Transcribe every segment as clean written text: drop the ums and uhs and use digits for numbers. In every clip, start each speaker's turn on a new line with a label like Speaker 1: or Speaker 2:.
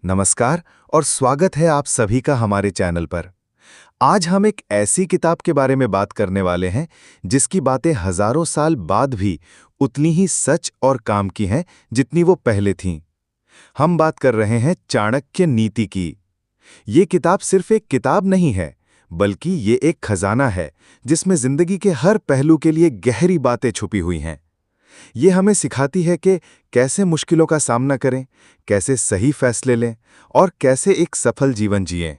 Speaker 1: नमस्कार और स्वागत है आप सभी का हमारे चैनल पर। आज हम एक ऐसी किताब के बारे में बात करने वाले हैं जिसकी बातें हजारों साल बाद भी उतनी ही सच और काम की हैं जितनी वो पहले थीं। हम बात कर रहे हैं चाणक्य नीति की। ये किताब सिर्फ एक किताब नहीं है, बल्कि ये एक खजाना है जिसमें जिंदगी के हर पहलू के लिए गहरी बातें छुपी हुई हैं। ये हमें सिखाती है कि कैसे मुश्किलों का सामना करें, कैसे सही फैसले लें और कैसे एक सफल जीवन जिएं।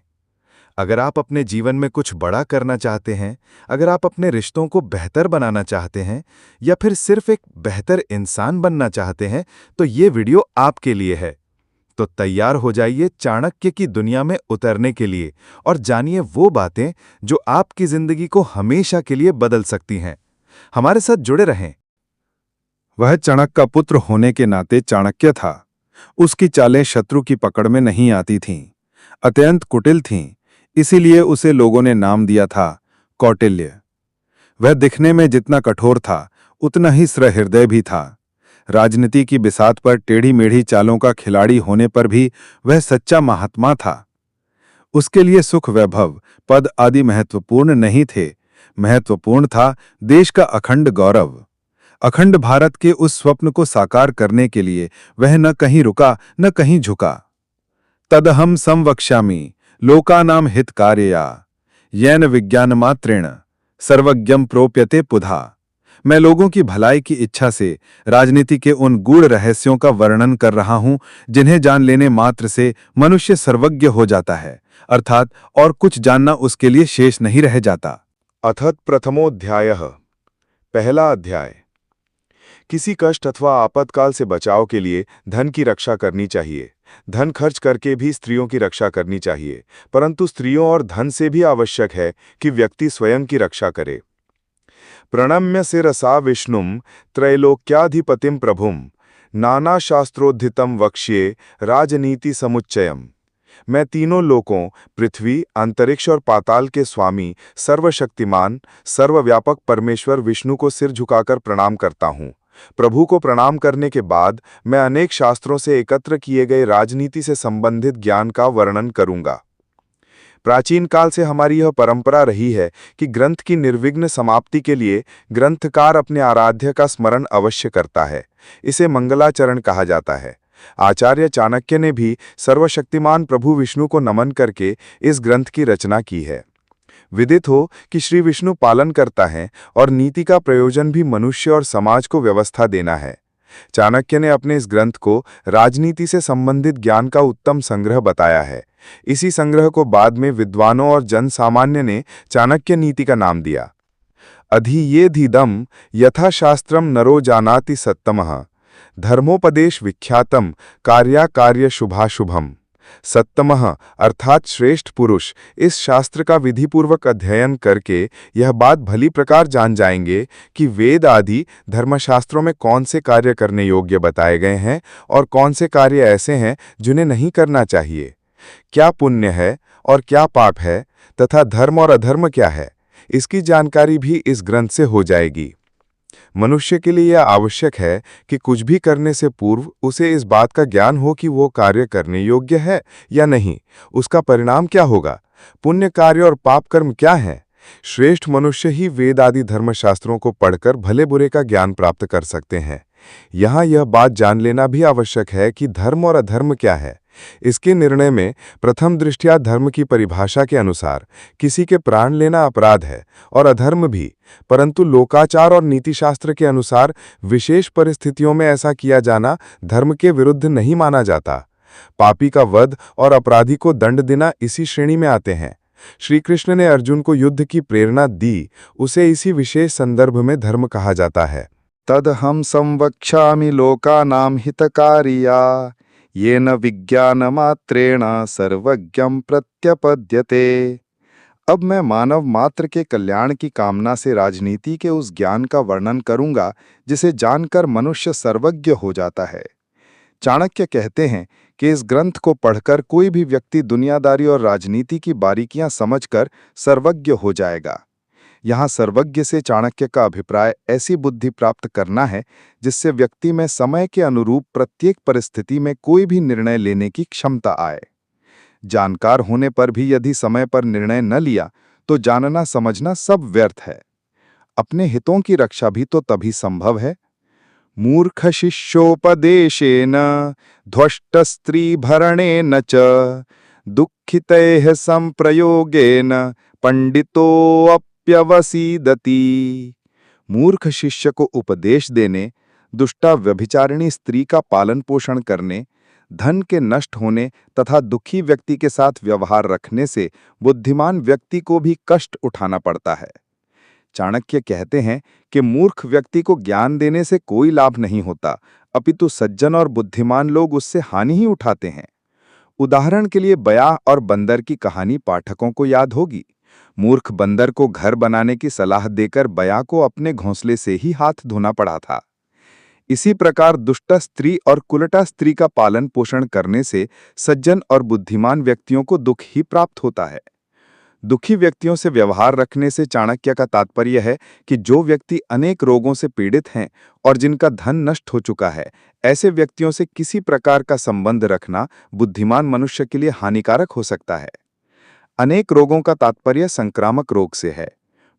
Speaker 1: अगर आप अपने जीवन में कुछ बड़ा करना चाहते हैं, अगर आप अपने रिश्तों को बेहतर बनाना चाहते हैं या फिर सिर्फ एक बेहतर इंसान बनना चाहते हैं, तो ये वीडियो आपके लिए है। तो तैयार हो जाइए चाणक्य की दुनिया में उतरने के लिए और जानिए वो बातें जो आपकी जिंदगी को हमेशा के लिए बदल सकती हैं। हमारे साथ जुड़े रहें।
Speaker 2: वह चाणक्य का पुत्र होने के नाते चाणक्य था। उसकी चालें शत्रु की पकड़ में नहीं आती थीं, अत्यंत कुटिल थीं, इसीलिए उसे लोगों ने नाम दिया था कौटिल्य। वह दिखने में जितना कठोर था, उतना ही सहृदय भी था। राजनीति की बिसात पर टेढ़ी मेढ़ी चालों का खिलाड़ी होने पर भी वह सच्चा महात्मा था। उसके लिए सुख, वैभव, पद आदि महत्वपूर्ण नहीं थे। महत्वपूर्ण था देश का अखंड गौरव। अखंड भारत के उस स्वप्न को साकार करने के लिए वह न कहीं रुका, न कहीं झुका। तदहम संवक्ष्यामि लोकानां हितकार्यया येन विज्ञानमात्रेण सर्वज्ञं प्रोप्यते पुधा। मैं लोगों की भलाई की इच्छा से राजनीति के उन गूढ़ रहस्यों का वर्णन कर रहा हूं जिन्हें जान लेने मात्र से मनुष्य सर्वज्ञ हो जाता है, अर्थात और कुछ जानना उसके लिए शेष नहीं रह जाता।
Speaker 3: अथ प्रथमोऽध्यायः। पहला अध्याय। किसी कष्ट अथवा आपातकाल से बचाव के लिए धन की रक्षा करनी चाहिए। धन खर्च करके भी स्त्रियों की रक्षा करनी चाहिए, परंतु स्त्रियों और धन से भी आवश्यक है कि व्यक्ति स्वयं की रक्षा करे। प्रणम्य शिरसा विष्णुम त्रैलोक्याधिपतिम प्रभुम नाना शास्त्रोद्धितम वक्ष्ये राजनीति समुच्चयम। मैं तीनों लोकों, पृथ्वी, अंतरिक्ष और पाताल के स्वामी, सर्वशक्तिमान, सर्वव्यापक परमेश्वर विष्णु को सिर झुकाकर प्रणाम करता हूँ। प्रभु को प्रणाम करने के बाद मैं अनेक शास्त्रों से एकत्र किए गए राजनीति से संबंधित ज्ञान का वर्णन करूंगा। प्राचीन काल से हमारी यह परंपरा रही है कि ग्रंथ की निर्विघ्न समाप्ति के लिए ग्रंथकार अपने आराध्य का स्मरण अवश्य करता है। इसे मंगलाचरण कहा जाता है। आचार्य चाणक्य ने भी सर्वशक्तिमान प्रभु विष्णु को नमन करके इस ग्रंथ की रचना की है। विदित हो कि श्री विष्णु पालन करता है और नीति का प्रयोजन भी मनुष्य और समाज को व्यवस्था देना है। चाणक्य ने अपने इस ग्रंथ को राजनीति से संबंधित ज्ञान का उत्तम संग्रह बताया है। इसी संग्रह को बाद में विद्वानों और जन सामान्य ने चाणक्य नीति का नाम दिया। अधियेधिदम यथाशास्त्रम नरो जानाति सत्तमः धर्मोपदेश विख्यातम कार्याकार्य शुभाशुभम। सत्तमः अर्थात श्रेष्ठ पुरुष इस शास्त्र का विधिपूर्वक अध्ययन करके यह बात भली प्रकार जान जाएंगे कि वेद आदि धर्मशास्त्रों में कौन से कार्य करने योग्य बताए गए हैं और कौन से कार्य ऐसे हैं जिन्हें नहीं करना चाहिए। क्या पुण्य है और क्या पाप है, तथा धर्म और अधर्म क्या है, इसकी जानकारी भी इस ग्रंथ से हो जाएगी। मनुष्य के लिए यह आवश्यक है कि कुछ भी करने से पूर्व उसे इस बात का ज्ञान हो कि वो कार्य करने योग्य है या नहीं, उसका परिणाम क्या होगा, पुण्य कार्य और पाप कर्म क्या है। श्रेष्ठ मनुष्य ही वेद आदि धर्मशास्त्रों को पढ़कर भले बुरे का ज्ञान प्राप्त कर सकते हैं। यहाँ यह बात जान लेना भी आवश्यक है कि धर्म और अधर्म क्या है। इसके निर्णय में प्रथम दृष्टया धर्म की परिभाषा के अनुसार किसी के प्राण लेना अपराध है और अधर्म भी, परंतु लोकाचार और नीतिशास्त्र के अनुसार विशेष परिस्थितियों में ऐसा किया जाना धर्म के विरुद्ध नहीं माना जाता। पापी का वध और अपराधी को दंड देना इसी श्रेणी में आते हैं। श्री कृष्ण ने अर्जुन को युद्ध की प्रेरणा दी, उसे इसी विशेष संदर्भ में धर्म कहा जाता है।
Speaker 2: तदहम संवक्ष्यामि लोकानां हितकार्यया येन विज्ञानमात्रेण सर्वज्ञं प्रत्यपद्यते। अब मैं मानव मात्र के कल्याण की कामना से राजनीति के उस ज्ञान का वर्णन करूंगा जिसे जानकर मनुष्य सर्वज्ञ हो जाता है। चाणक्य कहते हैं कि इस ग्रंथ को पढ़कर कोई भी व्यक्ति दुनियादारी और राजनीति की बारीकियां समझकर सर्वज्ञ हो जाएगा।
Speaker 3: यहाँ सर्वज्ञ से चाणक्य का अभिप्राय ऐसी बुद्धि प्राप्त करना है जिससे व्यक्ति में समय के अनुरूप प्रत्येक परिस्थिति में कोई भी निर्णय लेने की क्षमता आए। जानकार होने पर भी यदि समय पर निर्णय न लिया तो जानना समझना सब व्यर्थ है। अपने हितों की रक्षा भी तो तभी संभव है। मूर्ख शिष्योपदेशेन ध्वष्टस्त्रीभरणेन च दुःखितैः संप्रयोगेन पंडितोऽप्यवसीदति। मूर्ख शिष्य को उपदेश देने, दुष्टा व्यभिचारिणी स्त्री का पालन पोषण करने, धन के नष्ट होने तथा दुखी व्यक्ति के साथ व्यवहार रखने से बुद्धिमान व्यक्ति को भी कष्ट उठाना पड़ता है। चाणक्य कहते हैं कि मूर्ख व्यक्ति को ज्ञान देने से कोई लाभ नहीं होता, अपितु सज्जन और बुद्धिमान लोग उससे हानि ही उठाते हैं। उदाहरण के लिए बयाह और बंदर की कहानी पाठकों को याद होगी। मूर्ख बंदर को घर बनाने की सलाह देकर बयाह को अपने घोंसले से ही हाथ धोना पड़ा था। इसी प्रकार दुष्टा स्त्री और कुलटा स्त्री का पालन पोषण करने से सज्जन और बुद्धिमान व्यक्तियों को दुख ही प्राप्त होता है। दुखी व्यक्तियों से व्यवहार रखने से चाणक्य का तात्पर्य है कि जो व्यक्ति अनेक रोगों से पीड़ित हैं और जिनका धन नष्ट हो चुका है, ऐसे व्यक्तियों से किसी प्रकार का संबंध रखना बुद्धिमान मनुष्य के लिए हानिकारक हो सकता है। अनेक रोगों का तात्पर्य संक्रामक रोग से है।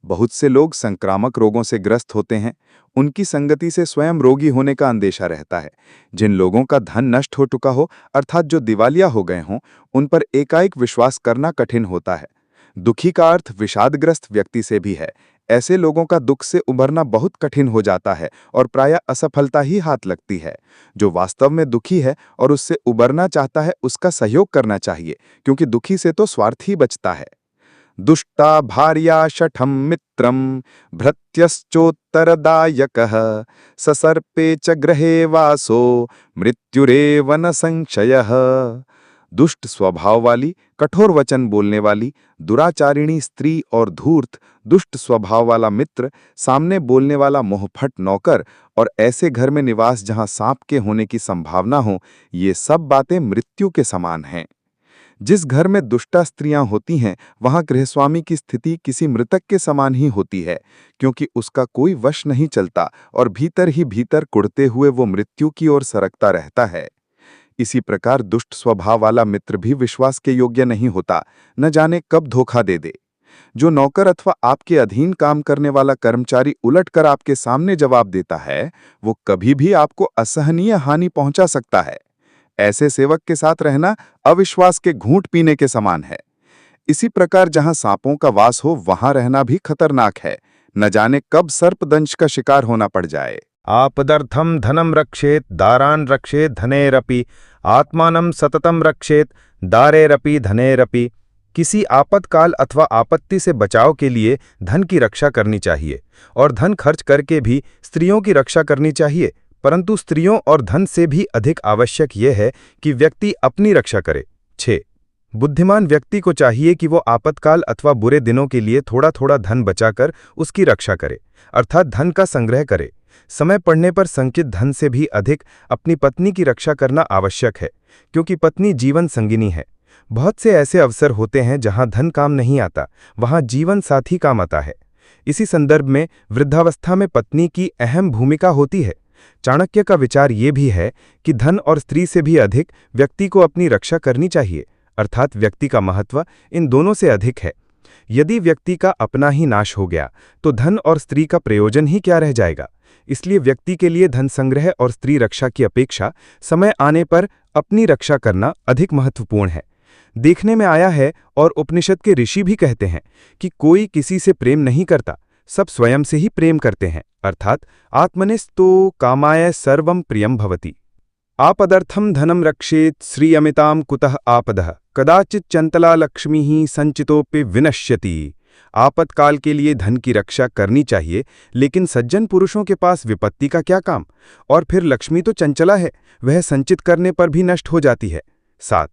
Speaker 3: बहुत से लोग संक्रामक रोगों से ग्रस्त होते हैं। उनकी संगति से स्वयं रोगी होने का अंदेशा रहता है। जिन लोगों का धन नष्ट हो चुका हो, अर्थात जो दिवालिया हो गए हों, उन पर एकाएक विश्वास करना कठिन होता है। दुखी का अर्थ विषादग्रस्त व्यक्ति से भी है। ऐसे लोगों का दुख से उभरना बहुत कठिन हो जाता है और प्रायः असफलता ही हाथ लगती है। जो वास्तव में दुखी है और उससे उबरना चाहता है, उसका सहयोग करना चाहिए, क्योंकि दुखी से तो स्वार्थ ही बचता है। दुष्टा भार्या शठम मित्रम भृत्यश्चोत्तरदायकः ससर्पे च गृहे वासो मृत्युरेव न संशयः। दुष्ट स्वभाव वाली, कठोर वचन बोलने वाली, दुराचारिणी स्त्री और धूर्त, दुष्ट स्वभाव वाला मित्र, सामने बोलने वाला मोहफट नौकर और ऐसे घर में निवास जहां सांप के होने की संभावना हो, ये सब बातें मृत्यु के समान हैं। जिस घर में दुष्टा स्त्रियां होती हैं, वहां गृहस्वामी की स्थिति किसी मृतक के समान ही होती है, क्योंकि उसका कोई वश नहीं चलता और भीतर ही भीतर कुढ़ते हुए वो मृत्यु की ओर सरकता रहता है। इसी प्रकार दुष्ट स्वभाव वाला मित्र भी विश्वास के योग्य नहीं होता, न जाने कब धोखा दे दे। जो नौकर अथवा आपके अधीन काम करने वाला कर्मचारी उलटकर आपके सामने जवाब देता है, वो कभी भी आपको असहनीय हानि पहुंचा सकता है। ऐसे सेवक के साथ रहना अविश्वास के घूंट पीने के समान है। इसी प्रकार जहां सांपों का वास हो, वहां रहना भी खतरनाक है। न जाने कब सर्पदंश का शिकार होना पड़ जाए।
Speaker 2: आपदर्थम धनम रक्षेत दारान रक्षेत धनेरपि आत्मानं सततम रक्षेत दारेरपि धनेरपि। किसी आपातकाल अथवा आपत्ति से बचाव के लिए धन की रक्षा करनी चाहिए और धन खर्च करके भी स्त्रियों की रक्षा करनी चाहिए, परंतु स्त्रियों और धन से भी अधिक आवश्यक यह है कि व्यक्ति अपनी रक्षा करे। 6. बुद्धिमान व्यक्ति को चाहिए कि वो आपातकाल अथवा बुरे दिनों के लिए थोड़ा थोड़ा धन बचाकर उसकी रक्षा करे, अर्थात धन का संग्रह करे। समय पड़ने पर संचित धन से भी अधिक अपनी पत्नी की रक्षा करना आवश्यक है, क्योंकि पत्नी जीवन संगिनी है। बहुत से ऐसे अवसर होते हैं जहां धन काम नहीं आता, वहां जीवन साथी काम आता है। इसी संदर्भ में वृद्धावस्था में पत्नी की अहम भूमिका होती है। चाणक्य का विचार ये भी है कि धन और स्त्री से भी अधिक व्यक्ति को अपनी रक्षा करनी चाहिए, अर्थात व्यक्ति का महत्व इन दोनों से अधिक है। यदि व्यक्ति का अपना ही नाश हो गया तो धन और स्त्री का प्रयोजन ही क्या रह जाएगा। इसलिए व्यक्ति के लिए धन संग्रह और स्त्री रक्षा की अपेक्षा समय आने पर अपनी रक्षा करना अधिक महत्वपूर्ण है। देखने में आया है और उपनिषद के ऋषि भी कहते हैं कि कोई किसी से प्रेम नहीं करता, सब स्वयं से ही प्रेम करते हैं, अर्थात आत्मनिस्तो कामाय सर्वं प्रियं भवति। आपदर्थम धनम रक्षेत श्रियमितां कुतः आपदः कदाचित चंचला लक्ष्मी संचितोपि विनश्यति। आपातकाल के लिए धन की रक्षा करनी चाहिए, लेकिन सज्जन पुरुषों के पास विपत्ति का क्या काम। और फिर लक्ष्मी तो चंचला है, वह संचित करने पर भी नष्ट हो जाती है। 7.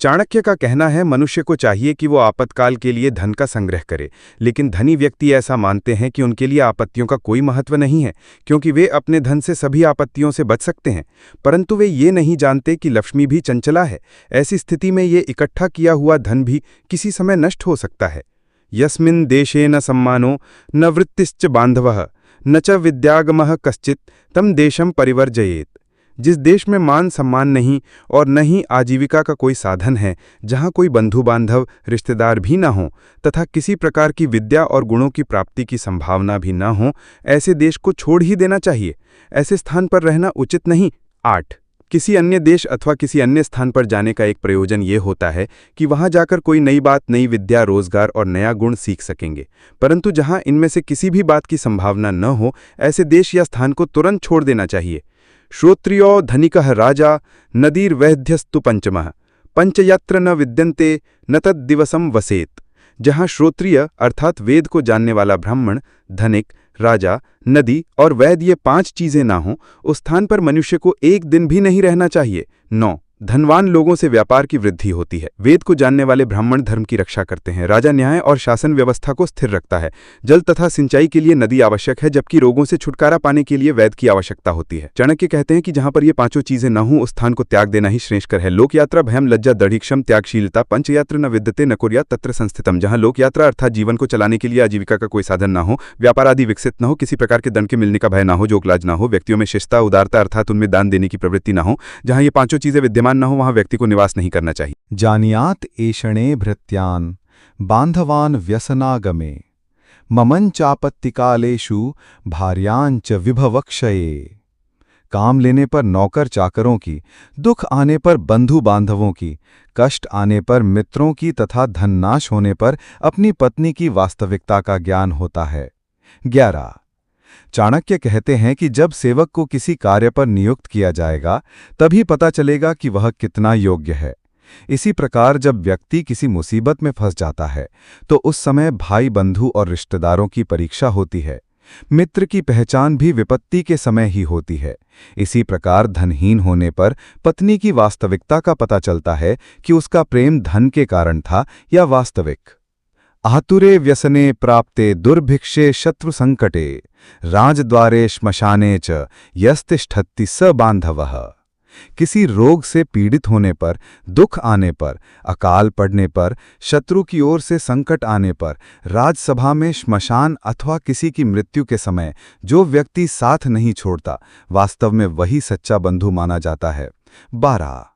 Speaker 2: चाणक्य का कहना है मनुष्य को चाहिए कि वो आपातकाल के लिए धन का संग्रह करे, लेकिन धनी व्यक्ति ऐसा मानते हैं कि उनके लिए आपत्तियों का कोई महत्व नहीं है, क्योंकि वे अपने धन से सभी आपत्तियों से बच सकते हैं। परंतु वे ये नहीं जानते कि लक्ष्मी भी चंचला है। ऐसी स्थिति में ये इकट्ठा किया हुआ धन भी किसी समय नष्ट हो सकता है।
Speaker 4: यस्मिन् देशे न सम्मानो न वृत्तिश्च बांधवः न च विद्यागमः कश्चित् तम देशम परिवर्जयेत। जिस देश में मान सम्मान नहीं और न ही आजीविका का कोई साधन है, जहाँ कोई बंधु बांधव रिश्तेदार भी न हो तथा किसी प्रकार की विद्या और गुणों की प्राप्ति की संभावना भी न हो, ऐसे देश को छोड़ ही देना चाहिए। ऐसे स्थान पर रहना उचित नहीं। 8. किसी अन्य देश अथवा किसी अन्य स्थान पर जाने का एक प्रयोजन ये होता है कि वहाँ जाकर कोई नई बात, नई विद्या, रोजगार और नया गुण सीख सकेंगे, परंतु जहाँ इनमें से किसी भी बात की संभावना न हो, ऐसे देश या स्थान को तुरंत छोड़ देना चाहिए। श्रोत्रियो धनिकः राजा नदीर वैध्यस्तु पंचमः पंचयत्र न विद्यन्ते न तद्दिवसम वसेत। जहाँ श्रोत्रिय अर्थात वेद को जानने वाला ब्राह्मण, धनिक, राजा, नदी और वैद्य ये 5 चीजें ना हों, उस स्थान पर मनुष्य को एक दिन भी नहीं रहना चाहिए। 9. धनवान लोगों से व्यापार की वृद्धि होती है। वेद को जानने वाले ब्राह्मण धर्म की रक्षा करते हैं। राजा न्याय और शासन व्यवस्था को स्थिर रखता है। जल तथा सिंचाई के लिए नदी आवश्यक है, जबकि रोगों से छुटकारा पाने के लिए वैद्य की आवश्यकता होती है। चाणक्य कहते हैं कि जहां पर ये 5 चीजें न हों, उस स्थान को त्याग देना ही श्रेष्ठकर है। लोकयात्रा, भयम, लज्जा, दृढ़ीक्षम, त्यागशीलता, पंचयात्र न विद्यते न कुर्यात् तत्र संस्थितम। जहां लोकयात्रा अर्थात जीवन को चलाने के लिए आजीविका का कोई साधन न हो, व्यापार आदि विकसित न हो, किसी प्रकार के दंड के मिलने का भय न हो, जोगलाज न हो, व्यक्तियों में शिष्टता, उदारता अर्थात उनमें दान देने की प्रवृत्ति न हो, जहां ये 5 चीजें विद्यमान न हो, वहां व्यक्ति को निवास नहीं करना चाहिए।
Speaker 1: जानियात एषणे भृत्यान् बांधवान् व्यसनागमे ममंचापत्तिकालेषु भार्यांच विभवक्षये। काम लेने पर नौकर चाकरों की, दुख आने पर बंधु बांधवों की, कष्ट आने पर मित्रों की तथा धननाश होने पर अपनी पत्नी की वास्तविकता का ज्ञान होता है। 11. चाणक्य कहते हैं कि जब सेवक को किसी कार्य पर नियुक्त किया जाएगा, तभी पता चलेगा कि वह कितना योग्य है। इसी प्रकार जब व्यक्ति किसी मुसीबत में फंस जाता है, तो उस समय भाई, बंधु और रिश्तेदारों की परीक्षा होती है। मित्र की पहचान भी विपत्ति के समय ही होती है। इसी प्रकार धनहीन होने पर पत्नी की वास्तविकता का पता चलता है कि उसका प्रेम धन के कारण था या वास्तविक। आतुरे व्यसने प्राप्ते दुर्भिक्षे शत्रु संकटे राजद्वारे श्मशाने च यस्तिष्ठति स बांधवः। किसी रोग से पीड़ित होने पर, दुख आने पर, अकाल पड़ने पर, शत्रु की ओर से संकट आने पर, राजसभा में, श्मशान अथवा किसी की मृत्यु के समय जो व्यक्ति साथ नहीं छोड़ता, वास्तव में वही सच्चा बंधु माना जाता है। 12.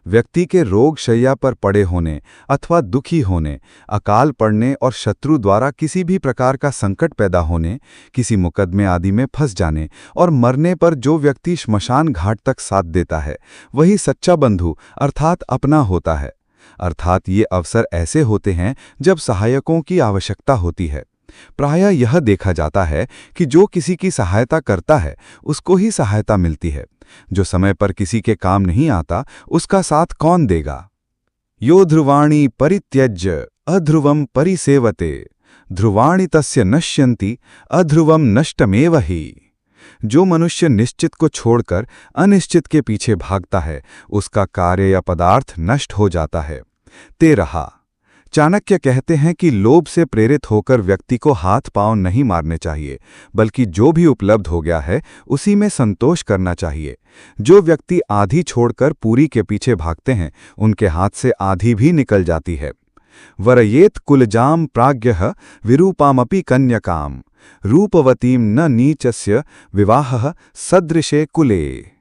Speaker 1: व्यक्ति के रोग शैया पर पड़े होने अथवा दुखी होने, अकाल पड़ने और शत्रु द्वारा किसी भी प्रकार का संकट पैदा होने, किसी मुकदमे आदि में फंस जाने और मरने पर जो व्यक्ति श्मशान घाट तक साथ देता है, वही सच्चा बंधु अर्थात अपना होता है। अर्थात ये अवसर ऐसे होते हैं जब सहायकों की आवश्यकता होती है। प्रायः यह देखा जाता है कि जो किसी की सहायता करता है, उसको ही सहायता मिलती है। जो समय पर किसी के काम नहीं आता, उसका साथ कौन देगा। यो ध्रुवाणी परित्यज्य अध्रुवम परिसेवते ध्रुवाणी तस्य नश्यन्ति अध्रुवम नष्टमेव ही। जो मनुष्य निश्चित को छोड़कर अनिश्चित के पीछे भागता है, उसका कार्य या पदार्थ नष्ट हो जाता है। 13. चाणक्य कहते हैं कि लोभ से प्रेरित होकर व्यक्ति को हाथ पांव नहीं मारने चाहिए, बल्कि जो भी उपलब्ध हो गया है उसी में संतोष करना चाहिए। जो व्यक्ति आधी छोड़कर पूरी के पीछे भागते हैं, उनके हाथ से आधी भी निकल जाती है। वरयेत कुलजाम प्राज्ञः विरूपामपि कन्यकाम रूपवतीम न नीचस्य विवाहः सदृशे कुले।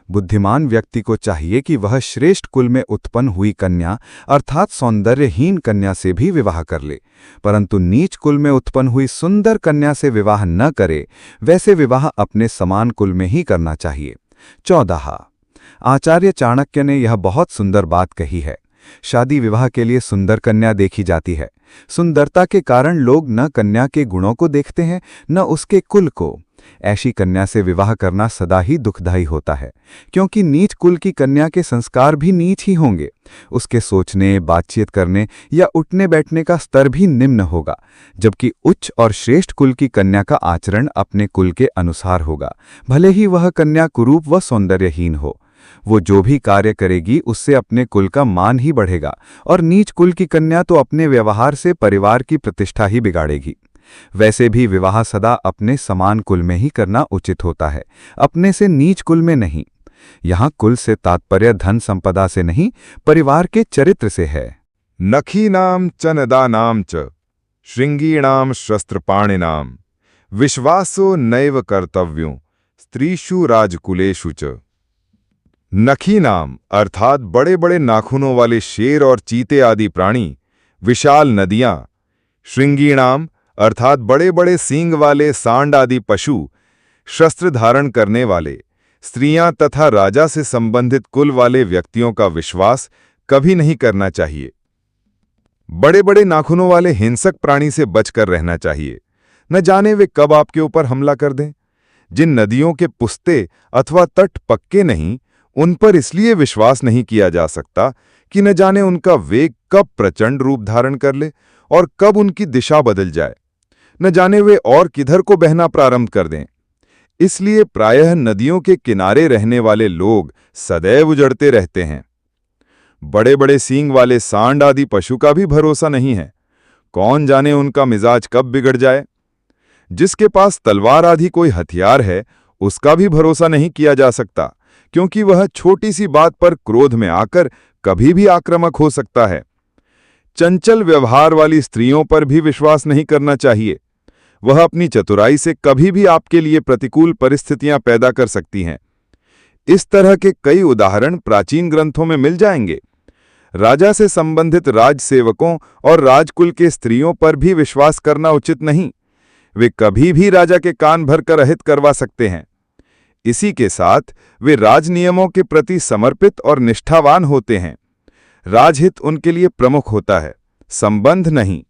Speaker 1: बुद्धिमान व्यक्ति को चाहिए कि वह श्रेष्ठ कुल में उत्पन्न हुई कन्या अर्थात सौंदर्यहीन कन्या से भी विवाह कर ले, परंतु नीच कुल में उत्पन्न हुई सुंदर कन्या से विवाह न करे। वैसे विवाह अपने समान कुल में ही करना चाहिए। 14. आचार्य चाणक्य ने यह बहुत सुंदर बात कही है। शादी विवाह के लिए सुंदर कन्या देखी जाती है। सुंदरता के कारण लोग न कन्या के गुणों को देखते हैं, न उसके कुल को। ऐसी कन्या से विवाह करना सदा ही दुखदायी होता है, क्योंकि नीच कुल की कन्या के संस्कार भी नीच ही होंगे। उसके सोचने, बातचीत करने या उठने बैठने का स्तर भी निम्न होगा, जबकि उच्च और श्रेष्ठ कुल की कन्या का आचरण अपने कुल के अनुसार होगा, भले ही वह कन्या कुरूप व सौंदर्यहीन हो। वो जो भी कार्य करेगी उससे अपने कुल का मान ही बढ़ेगा, और नीच कुल की कन्या तो अपने व्यवहार से परिवार की प्रतिष्ठा ही बिगाड़ेगी। वैसे भी विवाह सदा अपने समान कुल में ही करना उचित होता है, अपने से नीच कुल में नहीं। यहाँ कुल से तात्पर्य धन संपदा से नहीं, परिवार के चरित्र से है।
Speaker 3: नखीनाम च नदानाम च श्रृंगीणाम शस्त्रपाणिनाम विश्वासो नैव कर्तव्यों स्त्रीषु राजकुलेषु च। नखी नाम अर्थात बड़े बड़े नाखूनों वाले शेर और चीते आदि प्राणी, विशाल नदियां, श्रृंगीणाम अर्थात बड़े बड़े सींग वाले सांड आदि पशु, शस्त्र धारण करने वाले, स्त्रियां तथा राजा से संबंधित कुल वाले व्यक्तियों का विश्वास कभी नहीं करना चाहिए। बड़े बड़े नाखूनों वाले हिंसक प्राणी से बचकर रहना चाहिए। न जाने वे कब आपके ऊपर हमला कर दें। जिन नदियों के पुस्ते अथवा तट पक्के नहीं, उन पर इसलिए विश्वास नहीं किया जा सकता कि न जाने उनका वेग कब प्रचंड रूप धारण कर ले और कब उनकी दिशा बदल जाए। न जाने वे और किधर को बहना प्रारंभ कर दें। इसलिए प्रायः नदियों के किनारे रहने वाले लोग सदैव उजड़ते रहते हैं। बड़े बड़े सींग वाले सांड आदि पशु का भी भरोसा नहीं है। कौन जाने उनका मिजाज कब बिगड़ जाए। जिसके पास तलवार आदि कोई हथियार है, उसका भी भरोसा नहीं किया जा सकता, क्योंकि वह छोटी सी बात पर क्रोध में आकर कभी भी आक्रामक हो सकता है। चंचल व्यवहार वाली स्त्रियों पर भी विश्वास नहीं करना चाहिए। वह अपनी चतुराई से कभी भी आपके लिए प्रतिकूल परिस्थितियां पैदा कर सकती हैं। इस तरह के कई उदाहरण प्राचीन ग्रंथों में मिल जाएंगे। राजा से संबंधित राजसेवकों और राजकुल के स्त्रियों पर भी विश्वास करना उचित नहीं। वे कभी भी राजा के कान भरकर अहित करवा सकते हैं। इसी के साथ वे राजनियमों के प्रति समर्पित और निष्ठावान होते हैं। राजहित उनके लिए प्रमुख होता है, संबंध नहीं।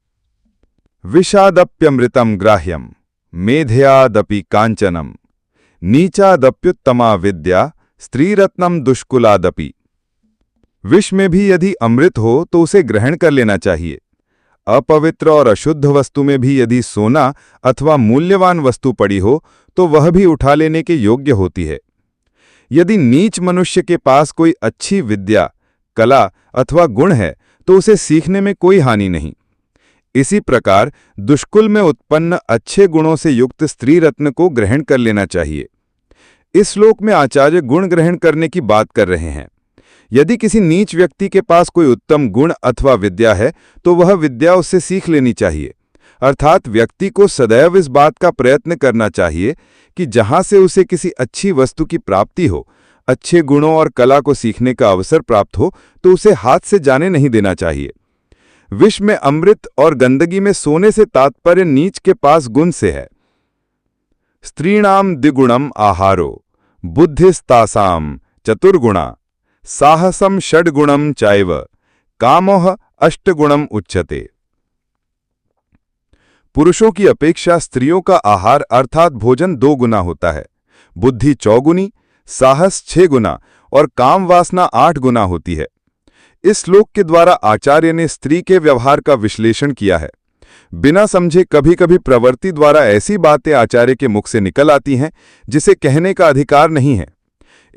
Speaker 3: विषादप्यमृतम ग्राह्यम मेधयादपि कांचनम नीचादप्युत्तमा विद्या स्त्रीरत्नम दुष्कुलादपि। विष में भी यदि अमृत हो तो उसे ग्रहण कर लेना चाहिए। अपवित्र और अशुद्ध वस्तु में भी यदि सोना अथवा मूल्यवान वस्तु पड़ी हो तो वह भी उठा लेने के योग्य होती है। यदि नीच मनुष्य के पास कोई अच्छी विद्या, कला अथवा गुण है तो उसे सीखने में कोई हानि नहीं। इसी प्रकार दुष्कुल में उत्पन्न अच्छे गुणों से युक्त स्त्री रत्न को ग्रहण कर लेना चाहिए। इस श्लोक में आचार्य गुण ग्रहण करने की बात कर रहे हैं। यदि किसी नीच व्यक्ति के पास कोई उत्तम गुण अथवा विद्या है तो वह विद्या उससे सीख लेनी चाहिए। अर्थात व्यक्ति को सदैव इस बात का प्रयत्न करना चाहिए कि जहां से उसे किसी अच्छी वस्तु की प्राप्ति हो, अच्छे गुणों और कला को सीखने का अवसर प्राप्त हो, तो उसे हाथ से जाने नहीं देना चाहिए। विष में अमृत और गंदगी में सोने से तात्पर्य नीच के पास गुण से है। स्त्रीणाम द्विगुणम आहारो बुद्धिस्तासाम चतुर्गुणा साहसम षड्गुणम चाइव कामोह अष्टगुणम उच्यते। पुरुषों की अपेक्षा स्त्रियों का आहार अर्थात भोजन 2 गुना होता है। बुद्धि 4 गुनी, साहस 6 गुना और काम वासना 8 गुना होती है। इस श्लोक के द्वारा आचार्य ने स्त्री के व्यवहार का विश्लेषण किया है। बिना समझे कभी कभी प्रवृत्ति द्वारा ऐसी बातें आचार्य के मुख से निकल आती हैं जिसे कहने का अधिकार नहीं है।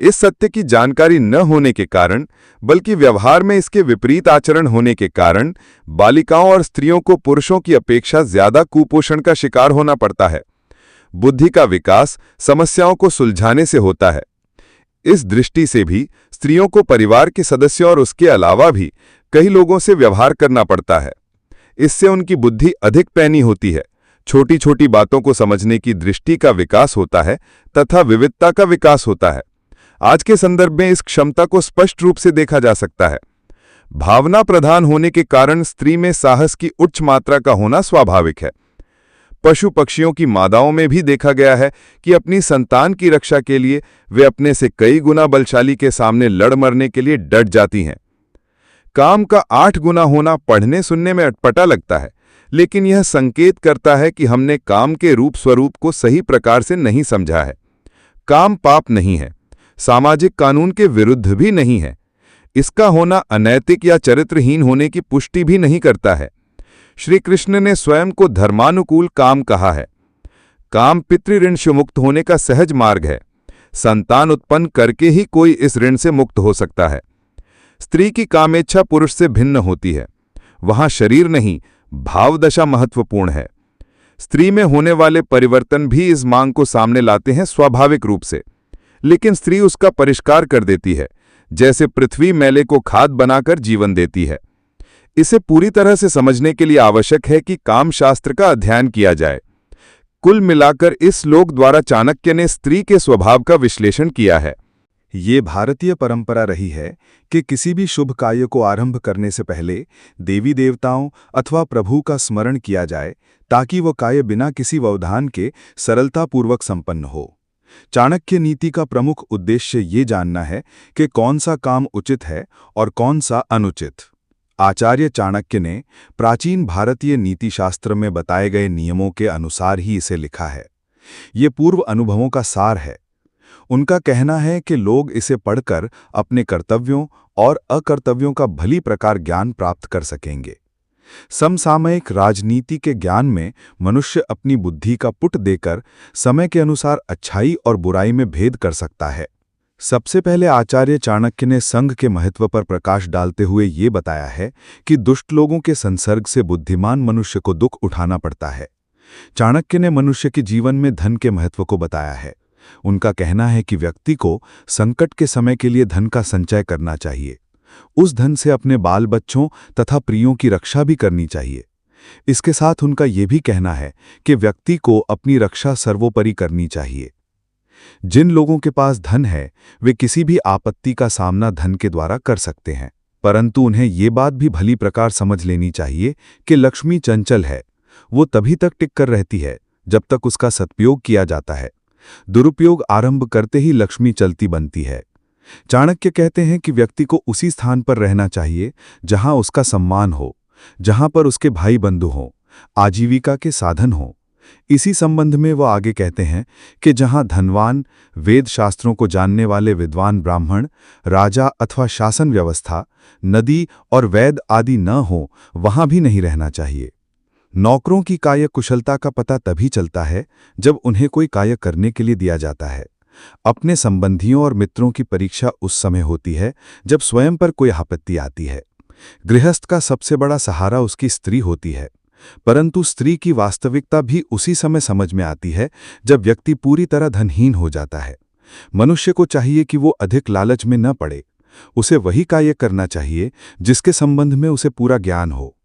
Speaker 3: इस सत्य की जानकारी न होने के कारण, बल्कि व्यवहार में इसके विपरीत आचरण होने के कारण बालिकाओं और स्त्रियों को पुरुषों की अपेक्षा ज्यादा कुपोषण का शिकार होना पड़ता है। बुद्धि का विकास समस्याओं को सुलझाने से होता है। इस दृष्टि से भी स्त्रियों को परिवार के सदस्यों और उसके अलावा भी कई लोगों से व्यवहार करना पड़ता है। इससे उनकी बुद्धि अधिक पैनी होती है, छोटी छोटी बातों को समझने की दृष्टि का विकास होता है तथा विविधता का विकास होता है। आज के संदर्भ में इस क्षमता को स्पष्ट रूप से देखा जा सकता है। भावना प्रधान होने के कारण स्त्री में साहस की उच्च मात्रा का होना स्वाभाविक है। पशु पक्षियों की मादाओं में भी देखा गया है कि अपनी संतान की रक्षा के लिए वे अपने से कई गुना बलशाली के सामने लड़ मरने के लिए डट जाती हैं। काम का 8 गुना होना पढ़ने सुनने में अटपटा लगता है, लेकिन यह संकेत करता है कि हमने काम के रूप स्वरूप को सही प्रकार से नहीं समझा है। काम पाप नहीं है, सामाजिक कानून के विरुद्ध भी नहीं है। इसका होना अनैतिक या चरित्रहीन होने की पुष्टि भी नहीं करता है। श्री कृष्ण ने स्वयं को धर्मानुकूल काम कहा है। काम पितृऋण से मुक्त होने का सहज मार्ग है। संतान उत्पन्न करके ही कोई इस ऋण से मुक्त हो सकता है। स्त्री की कामेच्छा पुरुष से भिन्न होती है। वहां शरीर नहीं, भावदशा महत्वपूर्ण है। स्त्री में होने वाले परिवर्तन भी इस मांग को सामने लाते हैं स्वाभाविक रूप से, लेकिन स्त्री उसका परिष्कार कर देती है, जैसे पृथ्वी मैले को खाद बनाकर जीवन देती है। इसे पूरी तरह से समझने के लिए आवश्यक है कि कामशास्त्र का अध्ययन किया जाए। कुल मिलाकर इस श्लोक द्वारा चाणक्य ने स्त्री के स्वभाव का विश्लेषण किया है।
Speaker 1: ये भारतीय परंपरा रही है कि किसी भी शुभ कार्य को आरंभ करने से पहले देवी देवताओं अथवा प्रभु का स्मरण किया जाए ताकि वो कार्य बिना किसी व्यवधान के सरलतापूर्वक संपन्न हो। चाणक्य नीति का प्रमुख उद्देश्य ये जानना है कि कौन सा काम उचित है और कौन सा अनुचित। आचार्य चाणक्य ने प्राचीन भारतीय नीतिशास्त्र में बताए गए नियमों के अनुसार ही इसे लिखा है। ये पूर्व अनुभवों का सार है। उनका कहना है कि लोग इसे पढ़कर अपने कर्तव्यों और अकर्तव्यों का भली प्रकार ज्ञान प्राप्त कर सकेंगे। समसामयिक राजनीति के ज्ञान में मनुष्य अपनी बुद्धि का पुट देकर समय के अनुसार अच्छाई और बुराई में भेद कर सकता है। सबसे पहले आचार्य चाणक्य ने संघ के महत्व पर प्रकाश डालते हुए ये बताया है कि दुष्ट लोगों के संसर्ग से बुद्धिमान मनुष्य को दुख उठाना पड़ता है। चाणक्य ने मनुष्य के जीवन में धन के महत्व को बताया है। उनका कहना है कि व्यक्ति को संकट के समय के लिए धन का संचय करना चाहिए। उस धन से अपने बाल बच्चों तथा प्रियों की रक्षा भी करनी चाहिए। इसके साथ उनका यह भी कहना है कि व्यक्ति को अपनी रक्षा सर्वोपरि करनी चाहिए। जिन लोगों के पास धन है वे किसी भी आपत्ति का सामना धन के द्वारा कर सकते हैं, परंतु उन्हें ये बात भी भली प्रकार समझ लेनी चाहिए कि लक्ष्मी चंचल है। वो तभी तक टिक कर रहती है जब तक उसका सदुपयोग किया जाता है। दुरुपयोग आरंभ करते ही लक्ष्मी चलती बनती है। चाणक्य कहते हैं कि व्यक्ति को उसी स्थान पर रहना चाहिए जहां उसका सम्मान हो, जहां पर उसके भाई बंधु हों, आजीविका के साधन हों। इसी संबंध में वो आगे कहते हैं कि जहां धनवान, वेद शास्त्रों को जानने वाले विद्वान ब्राह्मण, राजा अथवा शासन व्यवस्था, नदी और वैद आदि न हो, वहां भी नहीं रहना चाहिए। नौकरों की कार्य कुशलता का पता तभी चलता है जब उन्हें कोई कार्य करने के लिए दिया जाता है। अपने संबंधियों और मित्रों की परीक्षा उस समय होती है जब स्वयं पर कोई आपत्ति आती है। गृहस्थ का सबसे बड़ा सहारा उसकी स्त्री होती है, परंतु स्त्री की वास्तविकता भी उसी समय समझ में आती है जब व्यक्ति पूरी तरह धनहीन हो जाता है। मनुष्य को चाहिए कि वो अधिक लालच में न पड़े। उसे वही कार्य करना चाहिए जिसके संबंध में उसे पूरा ज्ञान हो।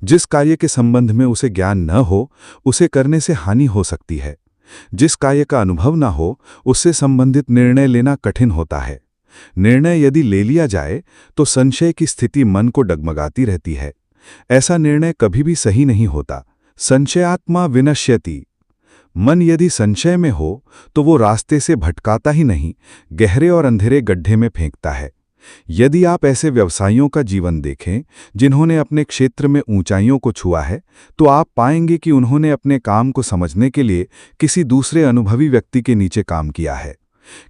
Speaker 1: जिस कार्य के संबंध में उसे ज्ञान न हो, उसे करने से हानि हो सकती है। जिस कार्य का अनुभव न हो, उससे संबंधित निर्णय लेना कठिन होता है। निर्णय यदि ले लिया जाए तो संशय की स्थिति मन को डगमगाती रहती है। ऐसा निर्णय कभी भी सही नहीं होता। संशयात्मा विनश्यति। मन यदि संशय में हो तो वो रास्ते से भटकाता ही नहीं, गहरे और अंधेरे गड्ढे में फेंकता है। यदि आप ऐसे व्यवसायियों का जीवन देखें जिन्होंने अपने क्षेत्र में ऊंचाइयों को छुआ है, तो आप पाएंगे कि उन्होंने अपने काम को समझने के लिए किसी दूसरे अनुभवी व्यक्ति के नीचे काम किया है।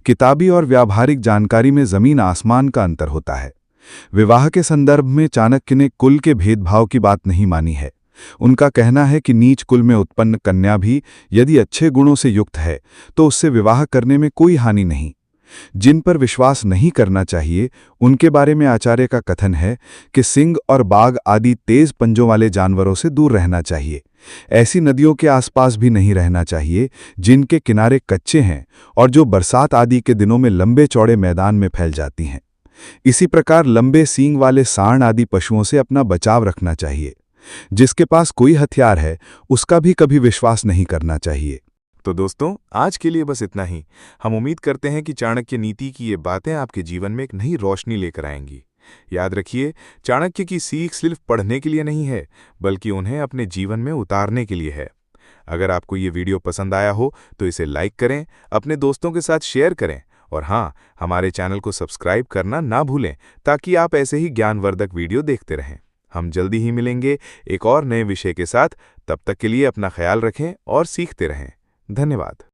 Speaker 1: किताबी और व्यावहारिक जानकारी में जमीन आसमान का अंतर होता है। विवाह के संदर्भ में चाणक्य ने कुल के भेदभाव की बात नहीं मानी है। उनका कहना है कि नीच कुल में उत्पन्न कन्या भी यदि अच्छे गुणों से युक्त है तो उससे विवाह करने में कोई हानि नहीं। जिन पर विश्वास नहीं करना चाहिए उनके बारे में आचार्य का कथन है कि सिंह और बाघ आदि तेज पंजों वाले जानवरों से दूर रहना चाहिए। ऐसी नदियों के आसपास भी नहीं रहना चाहिए जिनके किनारे कच्चे हैं और जो बरसात आदि के दिनों में लंबे चौड़े मैदान में फैल जाती हैं। इसी प्रकार लंबे सींग वाले सांड आदि पशुओं से अपना बचाव रखना चाहिए। जिसके पास कोई हथियार है उसका भी कभी विश्वास नहीं करना चाहिए।
Speaker 3: तो दोस्तों, आज के लिए बस इतना ही। हम उम्मीद करते हैं कि चाणक्य नीति की ये बातें आपके जीवन में एक नई रोशनी लेकर आएंगी। याद रखिए, चाणक्य की सीख सिर्फ पढ़ने के लिए नहीं है, बल्कि उन्हें अपने जीवन में उतारने के लिए है। अगर आपको ये वीडियो पसंद आया हो तो इसे लाइक करें, अपने दोस्तों के साथ शेयर करें और हाँ, हमारे चैनल को सब्सक्राइब करना ना भूलें ताकि आप ऐसे ही ज्ञानवर्धक वीडियो देखते रहें। हम जल्दी ही मिलेंगे एक और नए विषय के साथ। तब तक के लिए अपना ख्याल रखें और सीखते रहें। धन्यवाद।